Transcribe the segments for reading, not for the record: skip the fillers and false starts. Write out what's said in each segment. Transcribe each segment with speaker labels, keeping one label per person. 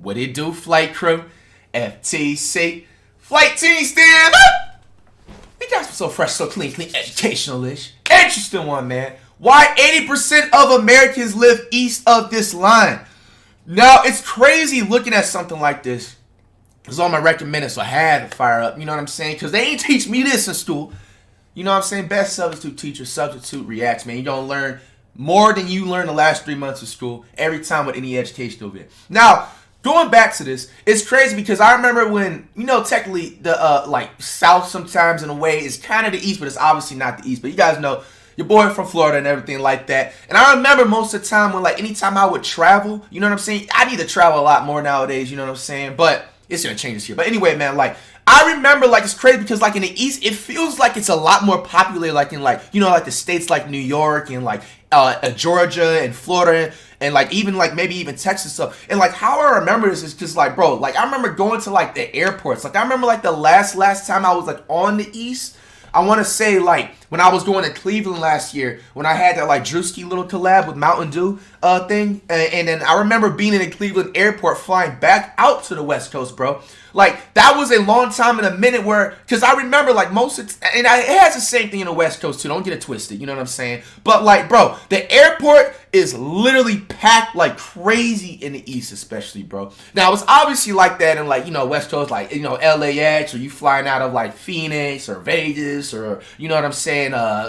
Speaker 1: What it do, flight crew? FTC. Flight team stand up! We got so fresh, so clean, educational-ish. Interesting one, man. Why 80% of Americans live east of this line? Now, it's crazy looking at something like this. It was on my recommended, so I had to fire up. You know what I'm saying? Because they ain't teach me this in school. You know what I'm saying? Best substitute teacher, substitute reacts, man. You're going to learn more than you learned the last 3 months of school every time with any educational bit. Now, going back to this, it's crazy because I remember when, you know, technically the like South sometimes in a way is kind of the East, but it's obviously not the East. But you guys know your boy from Florida and everything like that. And I remember most of the time when, like, anytime I would travel, you know what I'm saying? I need to travel a lot more nowadays, you know what I'm saying? But it's going to change this here. But anyway, man, like, I remember, like, it's crazy because, like, in the East, it feels like it's a lot more populated, like, in, like, you know, like, the states like New York and, like, Georgia and Florida and, like, even, like, maybe even Texas stuff. And, like, how I remember this is because, like, bro, like, I remember going to, like, the airports. Like, I remember, like, the last time I was, like, on the East, I want to say, like, when I was going to Cleveland last year, when I had that, like, Drewski little collab with Mountain Dew thing. And then I remember being in the Cleveland airport flying back out to the West Coast, bro. Like, that was a long time and a minute where, because I remember, like, it has the same thing in the West Coast, too. Don't get it twisted, you know what I'm saying? But, like, bro, the airport is literally packed like crazy in the East, especially, bro. Now, it's obviously like that in, like, you know, West Coast, like, you know, LAX, or you flying out of, like, Phoenix or Vegas, or, you know what I'm saying,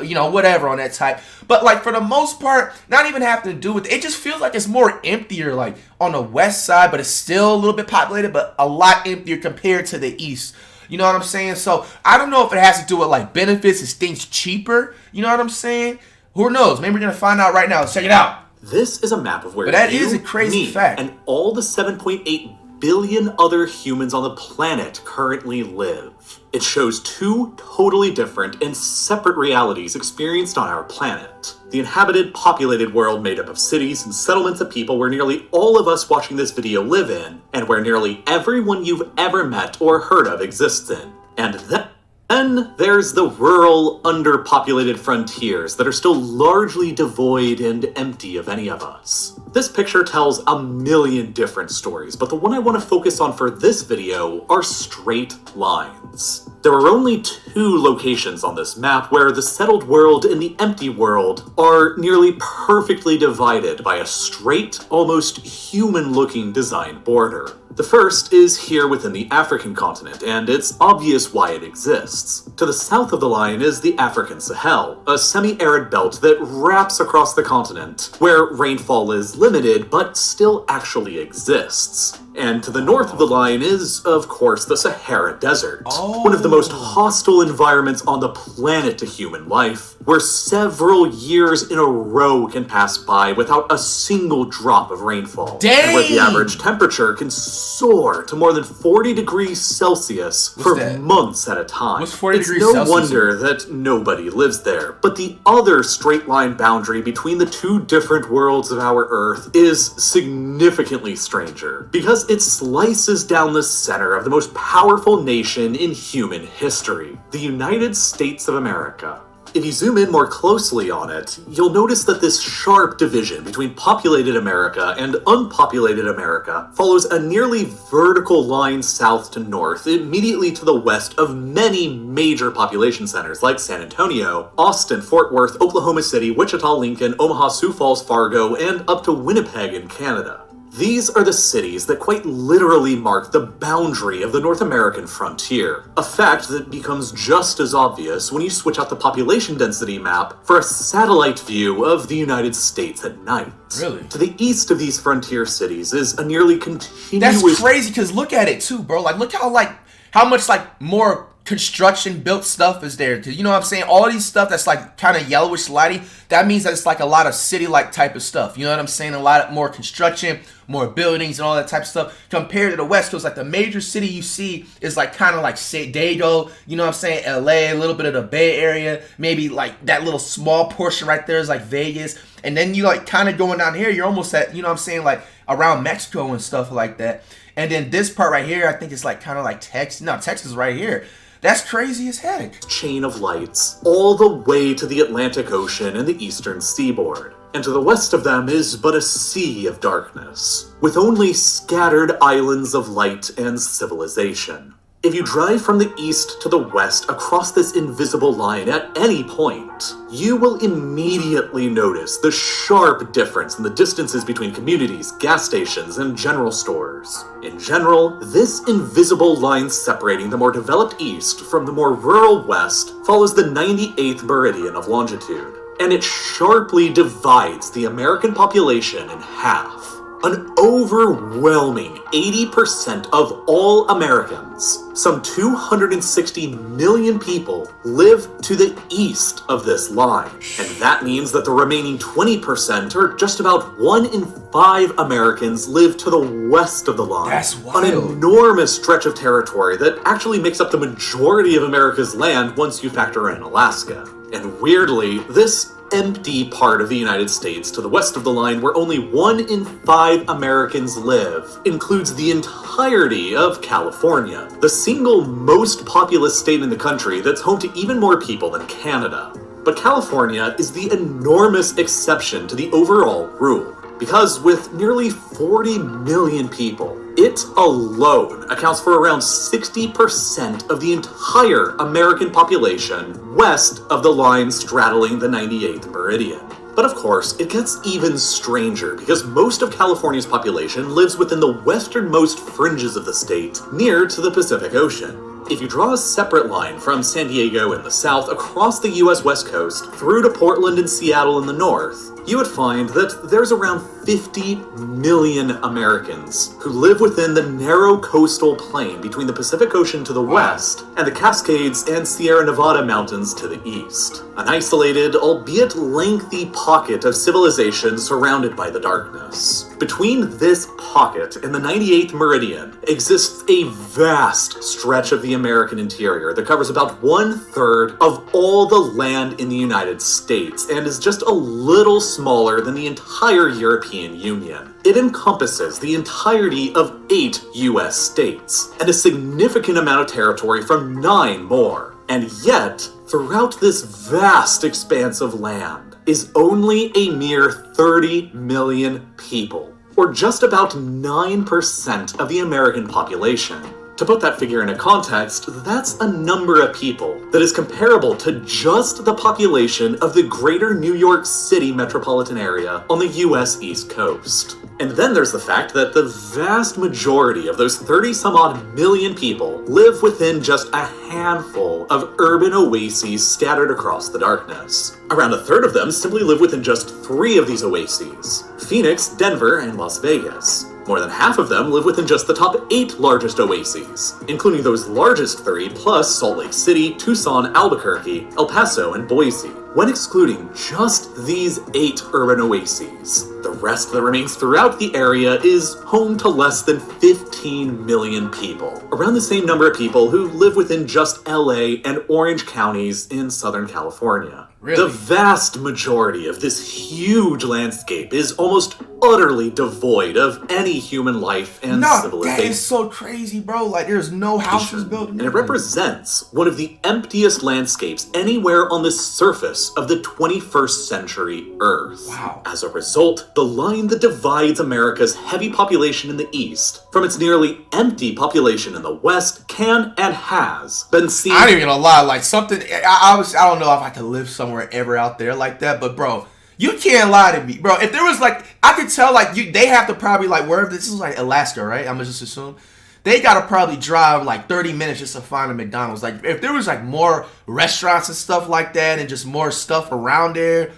Speaker 1: you know, whatever on that type. But, like, for the most part, not even having to do with it just feels like it's more emptier, like, on the west side, but it's still a little bit populated, but a lot emptier compared to the East. You know what I'm saying? So, I don't know if it has to do with, like, benefits. Is things cheaper? You know what I'm saying? Who knows? Maybe we're going to find out right now. Let's check it out.
Speaker 2: This is a map of where
Speaker 1: but that is a crazy fact.
Speaker 2: And all the 7.8 billion other humans on the planet currently live. It shows two totally different and separate realities experienced on our planet. The inhabited, populated world made up of cities and settlements of people where nearly all of us watching this video live in, and where nearly everyone you've ever met or heard of exists in. And then there's the rural, underpopulated frontiers that are still largely devoid and empty of any of us. This picture tells a million different stories, but the one I want to focus on for this video are straight lines. There are only two locations on this map where the settled world and the empty world are nearly perfectly divided by a straight, almost human-looking design border. The first is here within the African continent, and it's obvious why it exists. To the south of the line is the African Sahel, a semi-arid belt that wraps across the continent, where rainfall is limited but still actually exists. And to the north of the line is, of course, the Sahara Desert, one of the most hostile environments on the planet to human life, where several years in a row can pass by without a single drop of rainfall.
Speaker 1: Dang!
Speaker 2: And where the average temperature can soar to more than 40 degrees Celsius for months at a time.
Speaker 1: What's 40
Speaker 2: it's
Speaker 1: degrees
Speaker 2: no
Speaker 1: Celsius?
Speaker 2: Wonder that nobody lives there. But the other straight line boundary between the two different worlds of our Earth is significantly stranger, because it slices down the center of the most powerful nation in human history, the United States of America. If you zoom in more closely on it, you'll notice that this sharp division between populated America and unpopulated America follows a nearly vertical line south to north, immediately to the west of many major population centers like San Antonio, Austin, Fort Worth, Oklahoma City, Wichita, Lincoln, Omaha, Sioux Falls, Fargo, and up to Winnipeg in Canada. These are the cities that quite literally mark the boundary of the North American frontier, a fact that becomes just as obvious when you switch out the population density map for a satellite view of the United States at night.
Speaker 1: Really?
Speaker 2: To the east of these frontier cities is a nearly continuous...
Speaker 1: That's crazy, because look at it too, bro. Like, look how much, like, more construction built stuff is there. Because, you know what I'm saying? All these stuff that's, like, kind of yellowish lighty, that means that it's, like, a lot of city-like type of stuff. You know what I'm saying? A lot more construction, more buildings and all that type of stuff compared to the West Coast. Like, the major city you see is, like, kind of like San Diego, you know what I'm saying? LA, a little bit of the Bay Area, maybe, like, that little small portion right there is, like, Vegas. And then you, like, kind of going down here, you're almost at, you know what I'm saying, like, around Mexico and stuff like that. And then this part right here, I think it's, like, kind of like Texas. No, Texas is right here. That's crazy as heck.
Speaker 2: Chain of lights, all the way to the Atlantic Ocean and the eastern seaboard. and to the west of them is but a sea of darkness, with only scattered islands of light and civilization. If you drive from the east to the west across this invisible line at any point, you will immediately notice the sharp difference in the distances between communities, gas stations, and general stores. In general, this invisible line separating the more developed east from the more rural west follows the 98th meridian of longitude, and it sharply divides the American population in half. An overwhelming 80% of all Americans, some 260 million people, live to the east of this line. And that means that the remaining 20%, or just about 1 in 5 Americans, live to the west of the line.
Speaker 1: That's wild.
Speaker 2: An enormous stretch of territory that actually makes up the majority of America's land once you factor in Alaska. And weirdly, this empty part of the United States to the west of the line where only 1 in 5 Americans live includes the entirety of California, the single most populous state in the country that's home to even more people than Canada. But California is the enormous exception to the overall rule, because with nearly 40 million people, it alone accounts for around 60% of the entire American population west of the line straddling the 98th meridian. But of course, it gets even stranger because most of California's population lives within the westernmost fringes of the state, near to the Pacific Ocean. If you draw a separate line from San Diego in the south across the US West Coast through to Portland and Seattle in the north, you would find that there's around 50 million Americans who live within the narrow coastal plain between the Pacific Ocean to the west and the Cascades and Sierra Nevada mountains to the east. An isolated, albeit lengthy pocket of civilization surrounded by the darkness. Between this pocket and the 98th meridian exists a vast stretch of the American interior that covers about 1/3 of all the land in the United States and is just a little smaller than the entire European Union. It encompasses the entirety of 8 US states and a significant amount of territory from 9 more. And yet, throughout this vast expanse of land is only a mere 30 million people, or just about 9% of the American population. To put that figure into context, that's a number of people that is comparable to just the population of the greater New York City metropolitan area on the US East Coast. And then there's the fact that the vast majority of those 30-some-odd million people live within just a handful of urban oases scattered across the darkness. Around 1/3 of them simply live within just 3 of these oases: Phoenix, Denver, and Las Vegas. More than half of them live within just the top 8 largest oases, including those largest 3 plus Salt Lake City, Tucson, Albuquerque, El Paso, and Boise. When excluding just these 8 urban oases, the rest that remains throughout the area is home to less than 15 million people, around the same number of people who live within just LA and Orange counties in Southern California.
Speaker 1: Really?
Speaker 2: The vast majority of this huge landscape is almost utterly devoid of any human life and civilization.
Speaker 1: That is so crazy, bro. Like, there's no houses built.
Speaker 2: And it represents one of the emptiest landscapes anywhere on the surface of the 21st century Earth.
Speaker 1: Wow.
Speaker 2: As a result, the line that divides America's heavy population in the east from its nearly empty population in the west can and has been seen.
Speaker 1: I ain't even gonna lie, like something. I don't know if I could live somewhere ever out there like that, but bro, you can't lie to me, bro. If there was like, I could tell like they have to probably like wherever this is, like Alaska, right? I'm gonna just assume they gotta probably drive like 30 minutes just to find a McDonald's. Like if there was like more restaurants and stuff like that, and just more stuff around there,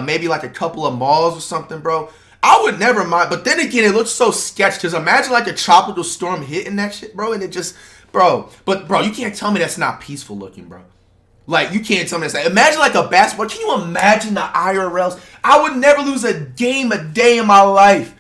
Speaker 1: maybe like a couple of malls or something, bro, I would never mind. But then again, it looks so sketch because imagine like a tropical storm hitting that shit, bro, and it just, bro. But bro, you can't tell me that's not peaceful looking, bro. Like, you can't tell me that. Imagine like a basketball. Can you imagine the IRLs? I would never lose a game a day in my life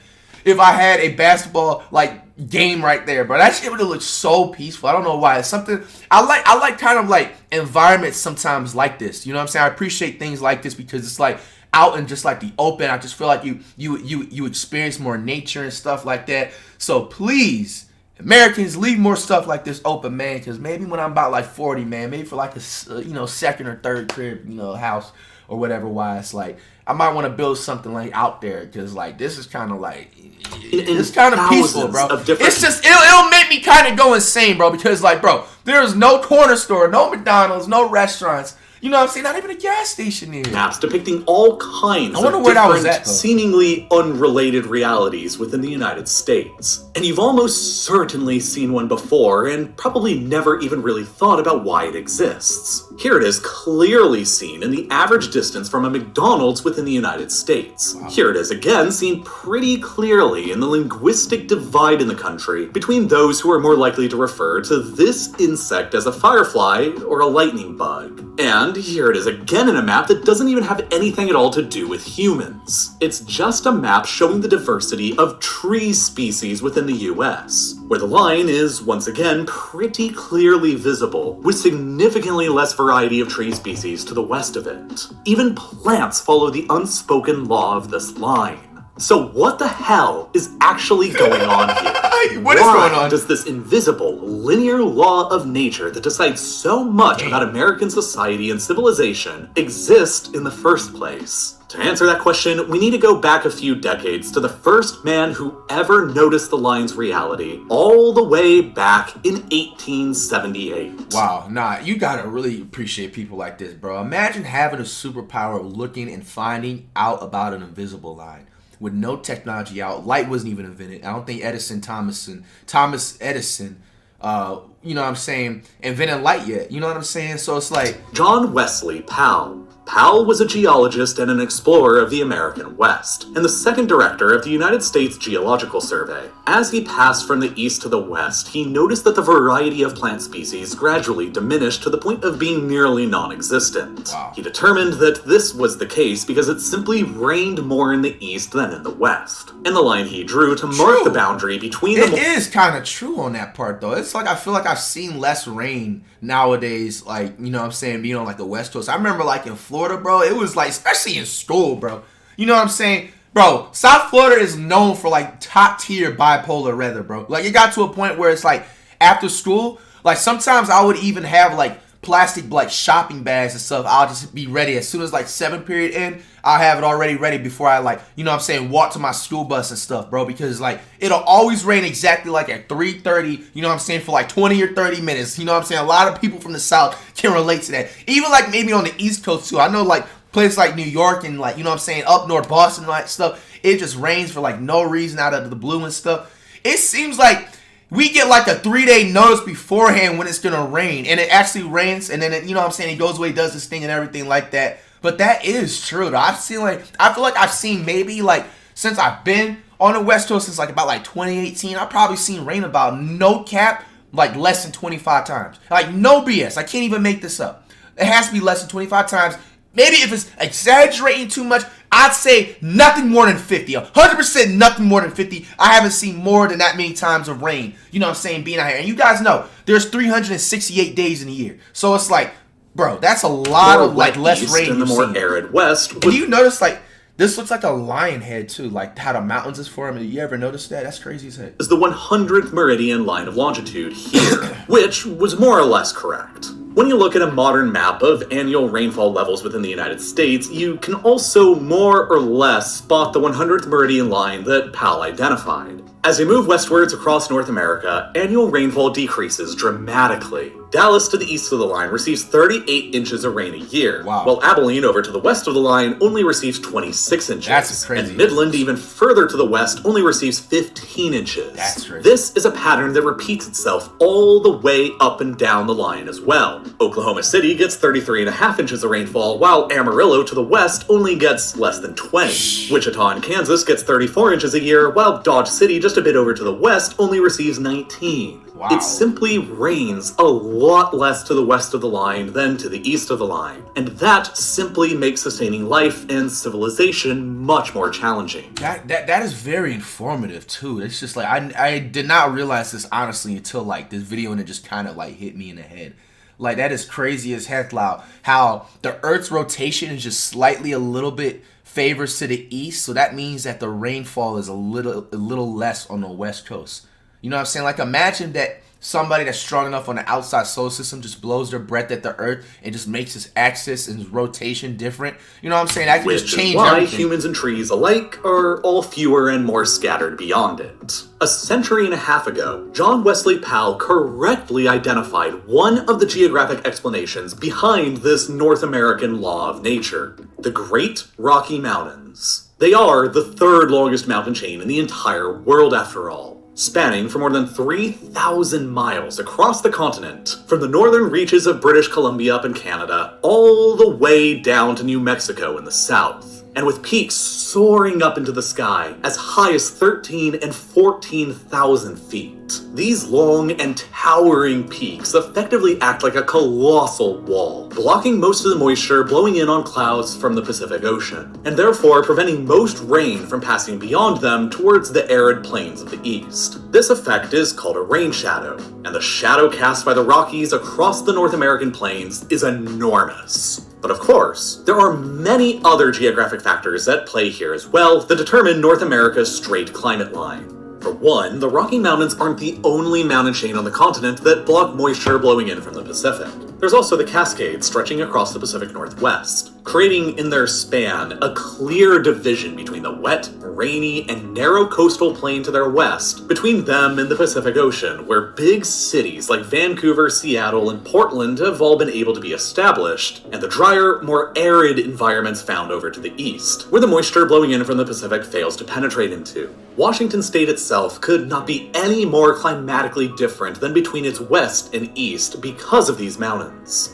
Speaker 1: if I had a basketball like game right there, bro. That shit would look so peaceful. I don't know why. It's something I like kind of like environments sometimes like this. You know what I'm saying? I appreciate things like this because it's like out in just like the open. I just feel like you experience more nature and stuff like that. So please, Americans, leave more stuff like this open, man, because maybe when I'm about like 40, man, maybe for like a second or third crib, house or whatever. Why it's like I might want to build something like out there because like this is kind of like it's kind of peaceful, bro. It's just it'll make me kind of go insane, bro, because like, bro, there's no corner store, no McDonald's, no restaurants. You know what I'm saying? Not even a gas station here.
Speaker 2: Maps depicting all kinds of different, seemingly unrelated realities within the United States. And you've almost certainly seen one before and probably never even really thought about why it exists. Here it is clearly seen in the average distance from a McDonald's within the United States. Wow. Here it is again seen pretty clearly in the linguistic divide in the country between those who are more likely to refer to this insect as a firefly or a lightning bug. And here it is again in a map that doesn't even have anything at all to do with humans. It's just a map showing the diversity of tree species within the US, where the line is, once again, pretty clearly visible, with significantly less variety of tree species to the west of it. Even plants follow the unspoken law of this line. So what the hell is actually going on here?
Speaker 1: What is going on?
Speaker 2: Why does this invisible, linear law of nature that decides so much about American society and civilization exist in the first place? To answer that question, we need to go back a few decades to the first man who ever noticed the line's reality, all the way back in 1878.
Speaker 1: Wow, nah, you gotta really appreciate people like this, bro. Imagine having a superpower of looking and finding out about an invisible line. With no technology out, light wasn't even invented. I don't think Thomas Edison, you know what I'm saying, invented light yet. You know what I'm saying? So it's like
Speaker 2: John Wesley Powell. Powell was a geologist and an explorer of the American West, and the second director of the United States Geological Survey. As he passed from the east to the west, he noticed that the variety of plant species gradually diminished to the point of being nearly non-existent.
Speaker 1: Wow.
Speaker 2: He determined that this was the case because it simply rained more in the east than in the west. And the line he drew to mark the boundary between
Speaker 1: It is kind of true on that part, though. It's like I feel like I've seen less rain nowadays, like, you know what I'm saying, being on like the West Coast. I remember like in Florida, bro, it was like, especially in school, bro. You know what I'm saying? Bro, South Florida is known for like top tier bipolar weather, bro. Like it got to a point where it's like after school, like sometimes I would even have like plastic like shopping bags and stuff. I'll just be ready as soon as like 7th period end. I'll have it already ready before I like, you know what I'm saying, walk to my school bus and stuff, bro, because like it'll always rain exactly like at 3:30, you know what I'm saying, for like 20 or 30 minutes. You know what I'm saying? A lot of people from the South can relate to that. Even like maybe on the East Coast too. I know like places like New York and like, you know what I'm saying, up north Boston like stuff, it just rains for like no reason out of the blue and stuff. It seems like we get like a 3-day notice beforehand when it's gonna rain, and it actually rains, and then it, you know what I'm saying, it goes away, does this thing and everything like that. But that is true, though. I feel like I've seen maybe like since I've been on the West Coast since like about like 2018, I've probably seen rain about no cap like less than 25 times. Like no BS. I can't even make this up. It has to be less than 25 times. Maybe if it's exaggerating too much, I'd say nothing more than 50. 100% nothing more than 50. I haven't seen more than that many times of rain, you know what I'm saying, being out here. And you guys know, there's 368 days in a year. So it's like, bro, that's a lot of like less rain
Speaker 2: in the more arid west.
Speaker 1: And you notice like, this looks like a lion head too, like how the mountains is formed. You ever notice that? That's crazy as heck.
Speaker 2: Is the 100th meridian line of longitude here, which was more or less correct. When you look at a modern map of annual rainfall levels within the United States, you can also more or less spot the 100th meridian line that Powell identified. As we move westwards across North America, annual rainfall decreases dramatically. Dallas to the east of the line receives 38 inches of rain a year, while Abilene over to the west of the line only receives 26 inches.
Speaker 1: That's crazy.
Speaker 2: And Midland, even further to the west, only receives 15 inches.
Speaker 1: That's crazy.
Speaker 2: This is a pattern that repeats itself all the way up and down the line as well. Oklahoma City gets 33.5 inches of rainfall, while Amarillo to the west only gets less than 20. Wichita in Kansas gets 34 inches a year, while Dodge City, just a bit over to the west, only receives 19.
Speaker 1: Wow.
Speaker 2: It simply rains a lot less to the west of the line than to the east of the line, and that simply makes sustaining life and civilization much more challenging.
Speaker 1: That is very informative too. It's just like I did not realize this honestly until like this video, and it just kind of like hit me in the head. Like that is crazy as heck, loud. How the Earth's rotation is just slightly a little bit favors to the east, so that means that the rainfall is a little less on the west coast. You know what I'm saying? Like imagine that somebody that's strong enough on the outside solar system just blows their breath at the Earth and just makes its axis and its rotation different. You know what I'm saying? That can just change
Speaker 2: why
Speaker 1: everything.
Speaker 2: Humans and trees alike are all fewer and more scattered beyond it. A century and a half ago, John Wesley Powell correctly identified one of the geographic explanations behind this North American law of nature: the Great Rocky Mountains. They are the third longest mountain chain in the entire world, after all, spanning for more than 3,000 miles across the continent, from the northern reaches of British Columbia up in Canada, all the way down to New Mexico in the south, and with peaks soaring up into the sky as high as 13,000 and 14,000 feet. These long and towering peaks effectively act like a colossal wall, blocking most of the moisture blowing in on clouds from the Pacific Ocean, and therefore preventing most rain from passing beyond them towards the arid plains of the east. This effect is called a rain shadow, and the shadow cast by the Rockies across the North American plains is enormous. But of course, there are many other geographic factors at play here as well that determine North America's straight climate line. For one, the Rocky Mountains aren't the only mountain chain on the continent that block moisture blowing in from the Pacific. There's also the Cascades stretching across the Pacific Northwest, creating in their span a clear division between the wet, rainy, and narrow coastal plain to their west, between them and the Pacific Ocean, where big cities like Vancouver, Seattle, and Portland have all been able to be established, and the drier, more arid environments found over to the east, where the moisture blowing in from the Pacific fails to penetrate into. Washington state itself could not be any more climatically different than between its west and east because of these mountains.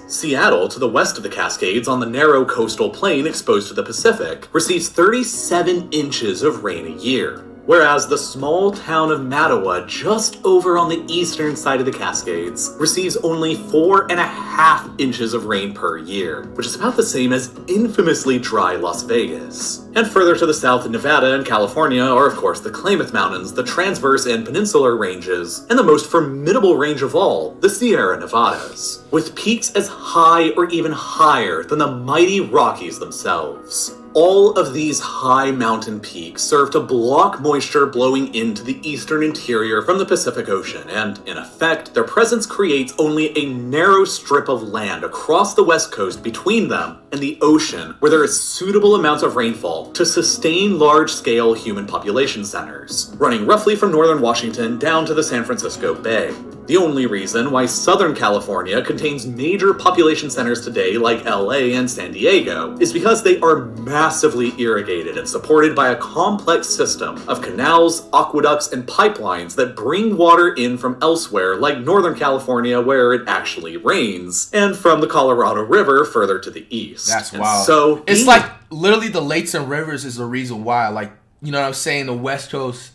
Speaker 2: Seattle, to the west of the Cascades on the narrow coastal plain exposed to the Pacific, receives 37 inches of rain a year, whereas the small town of Mattawa, just over on the eastern side of the Cascades, receives only 4.5 inches of rain per year, which is about the same as infamously dry Las Vegas. And further to the south in Nevada and California are of course the Klamath Mountains, the Transverse and Peninsular Ranges, and the most formidable range of all, the Sierra Nevadas, with peaks as high or even higher than the mighty Rockies themselves. All of these high mountain peaks serve to block moisture blowing into the eastern interior from the Pacific Ocean, and in effect, their presence creates only a narrow strip of land across the west coast between them and the ocean, where there is suitable amounts of rainfall to sustain large-scale human population centers, running roughly from northern Washington down to the San Francisco Bay. The only reason why Southern California contains major population centers today like LA and San Diego is because they are massively irrigated and supported by a complex system of canals, aqueducts, and pipelines that bring water in from elsewhere like Northern California where it actually rains, and from the Colorado River further to the east.
Speaker 1: That's wild.
Speaker 2: So
Speaker 1: it's like literally the lakes and rivers is the reason why, like, you know what I'm saying, the West Coast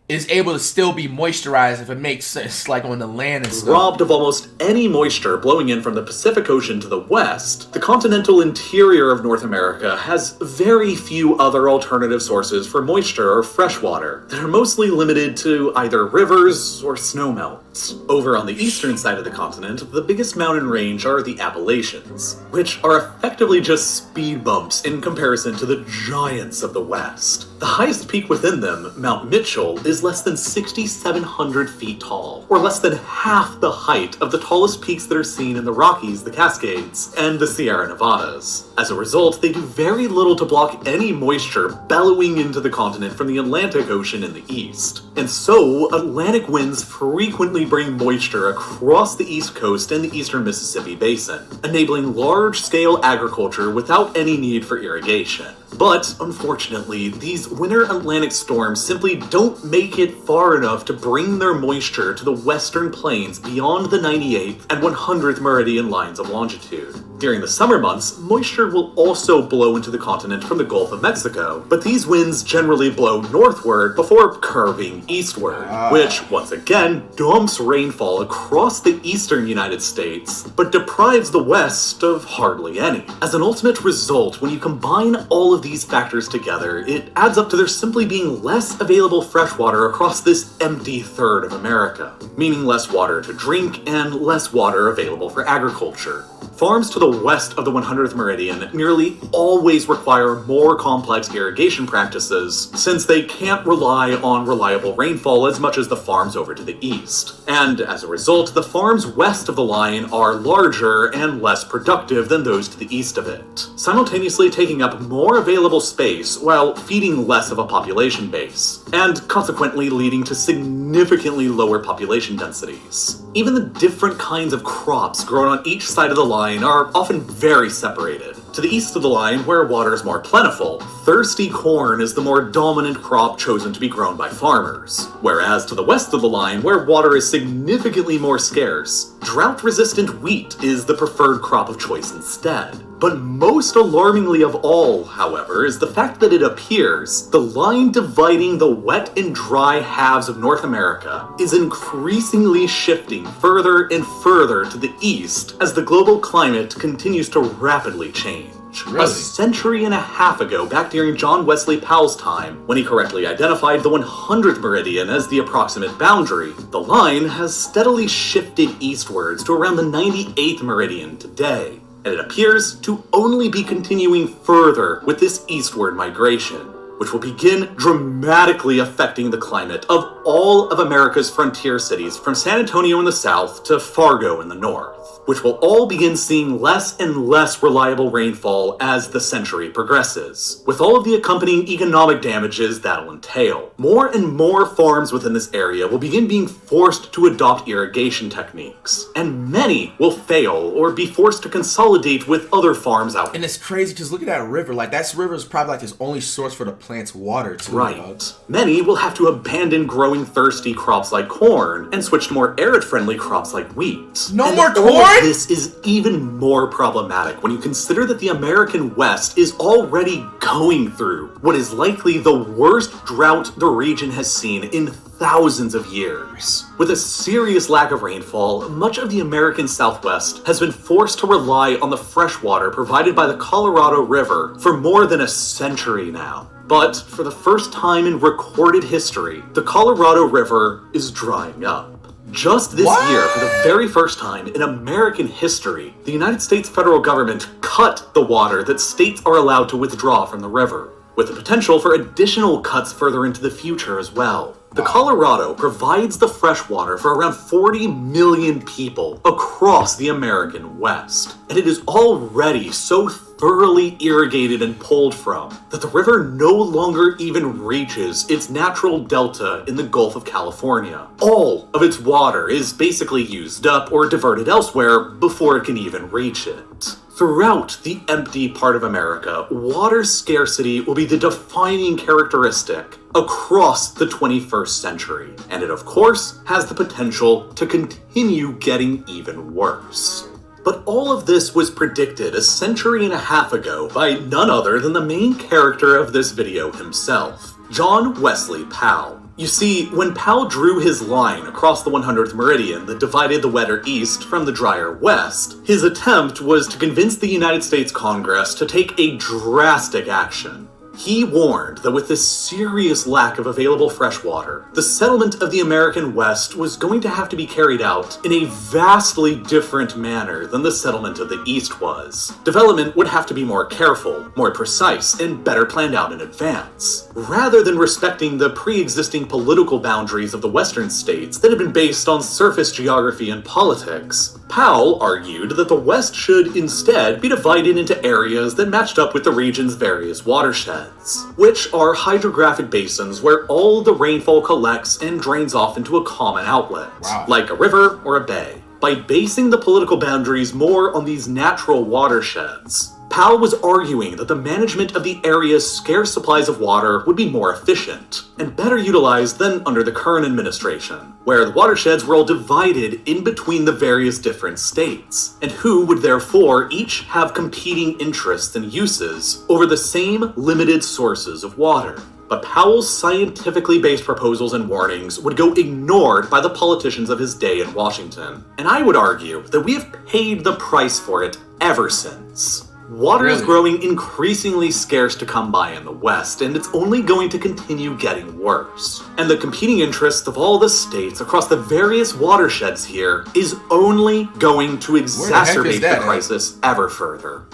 Speaker 1: is able to still be moisturized if it makes sense, like on the land and stuff.
Speaker 2: Robbed of almost any moisture blowing in from the Pacific Ocean to the west, the continental interior of North America has very few other alternative sources for moisture or fresh water that are mostly limited to either rivers or snowmelt. Over on the eastern side of the continent, the biggest mountain range are the Appalachians, which are effectively just speed bumps in comparison to the giants of the west. The highest peak within them, Mount Mitchell, is less than 6,700 feet tall, or less than half the height of the tallest peaks that are seen in the Rockies, the Cascades, and the Sierra Nevadas. As a result, they do very little to block any moisture bellowing into the continent from the Atlantic Ocean in the east. And so, Atlantic winds frequently bring moisture across the East Coast and the eastern Mississippi Basin, enabling large-scale agriculture without any need for irrigation. But, unfortunately, these winter Atlantic storms simply don't make it far enough to bring their moisture to the western plains beyond the 98th and 100th meridian lines of longitude. During the summer months, moisture will also blow into the continent from the Gulf of Mexico, but these winds generally blow northward before curving eastward, which, once again, dumps rainfall across the eastern United States, but deprives the west of hardly any. As an ultimate result, when you combine all of these factors together, it adds up to there simply being less available freshwater across this empty third of America, meaning less water to drink and less water available for agriculture. Farms to the west of the 100th meridian nearly always require more complex irrigation practices, since they can't rely on reliable rainfall as much as the farms over to the east. And as a result, the farms west of the line are larger and less productive than those to the east of it, simultaneously taking up more available space while feeding less of a population base, and consequently leading to significantly lower population densities. Even the different kinds of crops grown on each side of the line are often very separated. To the east of the line, where water is more plentiful, thirsty corn is the more dominant crop chosen to be grown by farmers. Whereas to the west of the line, where water is significantly more scarce, drought-resistant wheat is the preferred crop of choice instead. But most alarmingly of all, however, is the fact that it appears the line dividing the wet and dry halves of North America is increasingly shifting further and further to the east as the global climate continues to rapidly change.
Speaker 1: Really?
Speaker 2: A century and a half ago, back during John Wesley Powell's time, when he correctly identified the 100th meridian as the approximate boundary, the line has steadily shifted eastwards to around the 98th meridian today. And it appears to only be continuing further with this eastward migration, which will begin dramatically affecting the climate of all of America's frontier cities from San Antonio in the south to Fargo in the north, which will all begin seeing less and less reliable rainfall as the century progresses, with all of the accompanying economic damages that'll entail. More and more farms within this area will begin being forced to adopt irrigation techniques, and many will fail or be forced to consolidate with other farms out.
Speaker 1: And it's crazy because look at that river. Like, that river is probably like his only source for the plant's water, too.
Speaker 2: Right.
Speaker 1: Dog.
Speaker 2: Many will have to abandon growing thirsty crops like corn and switch to more arid-friendly crops like wheat.
Speaker 1: No
Speaker 2: And
Speaker 1: more
Speaker 2: all of
Speaker 1: corn?
Speaker 2: This is even more problematic when you consider that the American West is already going through what is likely the worst drought the region has seen in thousands of years. With a serious lack of rainfall, much of the American Southwest has been forced to rely on the fresh water provided by the Colorado River for more than a century now. But for the first time in recorded history, the Colorado River is drying up. Just this year, for the very first time in American history, the United States federal government cut the water that states are allowed to withdraw from the river, with the potential for additional cuts further into the future as well. The Colorado provides the fresh water for around 40 million people across the American West, and it is already so thoroughly irrigated and pulled from that the river no longer even reaches its natural delta in the Gulf of California. All of its water is basically used up or diverted elsewhere before it can even reach it. Throughout the empty part of America, water scarcity will be the defining characteristic across the 21st century, and it of course has the potential to continue getting even worse. But all of this was predicted a century and a half ago by none other than the main character of this video himself, John Wesley Powell. You see, when Powell drew his line across the 100th meridian that divided the wetter east from the drier west, his attempt was to convince the United States Congress to take a drastic action. He warned that with this serious lack of available fresh water, the settlement of the American West was going to have to be carried out in a vastly different manner than the settlement of the East was. Development would have to be more careful, more precise, and better planned out in advance, rather than respecting the pre-existing political boundaries of the Western states that had been based on surface geography and politics. Powell argued that the West should instead be divided into areas that matched up with the region's various watersheds, which are hydrographic basins where all the rainfall collects and drains off into a common outlet, like a river or a bay. By basing the political boundaries more on these natural watersheds, Powell was arguing that the management of the area's scarce supplies of water would be more efficient and better utilized than under the current administration, where the watersheds were all divided in between the various different states, and who would therefore each have competing interests and uses over the same limited sources of water. But Powell's scientifically based proposals and warnings would go ignored by the politicians of his day in Washington, and I would argue that we have paid the price for it ever since. Water is
Speaker 1: Really?
Speaker 2: growing increasingly scarce to come by in the West, and it's only going to continue getting worse. And the competing interests of all the states across the various watersheds here is only going to exacerbate the crisis ever further.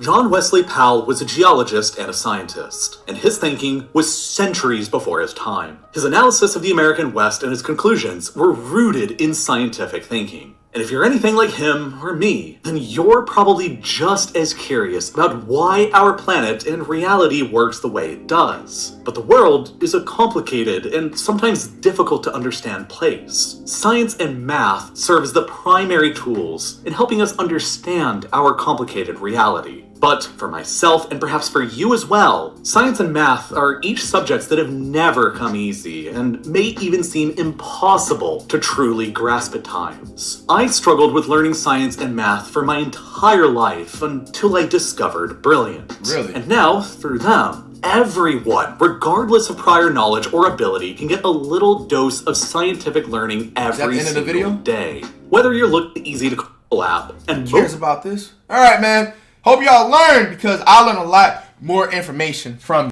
Speaker 2: John Wesley Powell was a geologist and a scientist, and his thinking was centuries before his time. His analysis of the American West and his conclusions were rooted in scientific thinking. And if you're anything like him or me, then you're probably just as curious about why our planet in reality works the way it does. But the world is a complicated and sometimes difficult to understand place. Science and math serve as the primary tools in helping us understand our complicated reality. But for myself, and perhaps for you as well, science and math are each subjects that have never come easy, and may even seem impossible to truly grasp at times. I struggled with learning science and math for my entire life until I discovered Brilliant.
Speaker 1: Really?
Speaker 2: And now, through them, everyone, regardless of prior knowledge or ability, can get a little dose of scientific learning every single day. Whether you're looking easy to collab and
Speaker 1: cares about this? All right, man. Hope y'all learned, because I learned a lot more information from